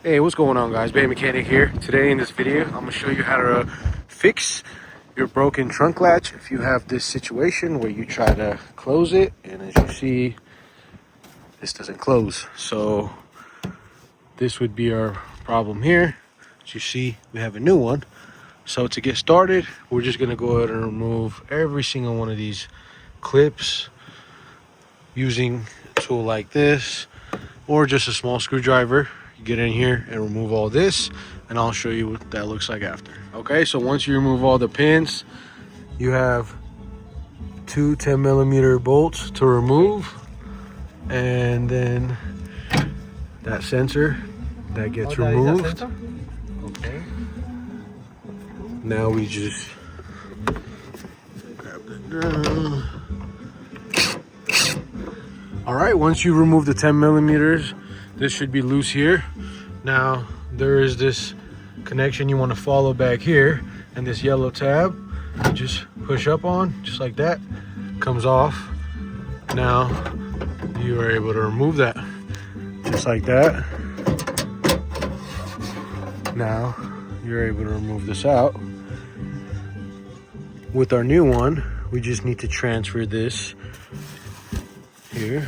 Hey, what's going on, guys? Bay Mechanic here. Today in this video, I'm going to show you how to fix your broken trunk latch if you have this situation where you try to close it and as you see, this doesn't close. So this would be our problem here. As you see, we have a new one. So to get started, we're just going to go ahead and remove every single one of these clips using a tool like this or just a small screwdriver. Get in here and remove all this, and I'll show you what that looks like after. Okay, so once you remove all the pins, you have two 10mm bolts to remove, and then that sensor that gets removed. Okay. Now we just grab the drum. All right, once you remove the 10mm, this should be loose here. Now there is this connection you want to follow back here, and this yellow tab you just push up on just like that, comes off. Now you are able to remove that just like that. Now you're able to remove this out. With our new one, we just need to transfer this here.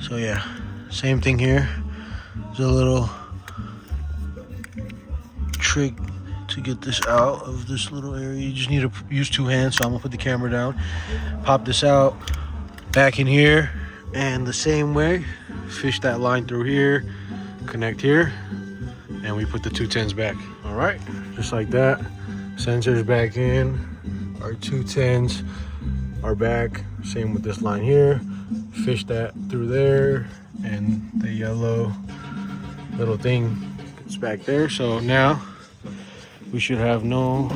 So yeah, same thing here. There's a little trick to get this out of this little area. You just need to use two hands. So I'm gonna put the camera down, pop this out, back in here, and the same way, fish that line through here, connect here, and we put the 210s back. All right, just like that. Sensors back in, our 210s are back. Same with this line here. Fish that through there, and the yellow little thing is back there. So now we should have no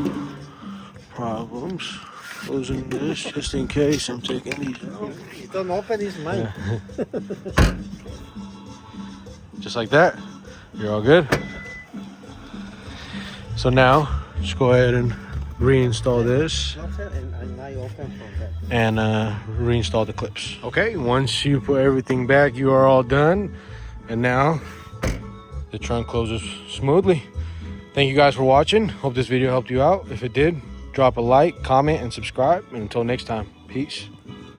problems closing this, just in case I'm taking these out. Don't open his mind. Yeah. Just like that, you're all good. So now just go ahead and reinstall this and reinstall the clips. Okay, once you put everything back, you are all done, and now the trunk closes smoothly. Thank you guys for watching. Hope this video helped you out. If it did, drop a like, comment, and subscribe, and until next time, peace.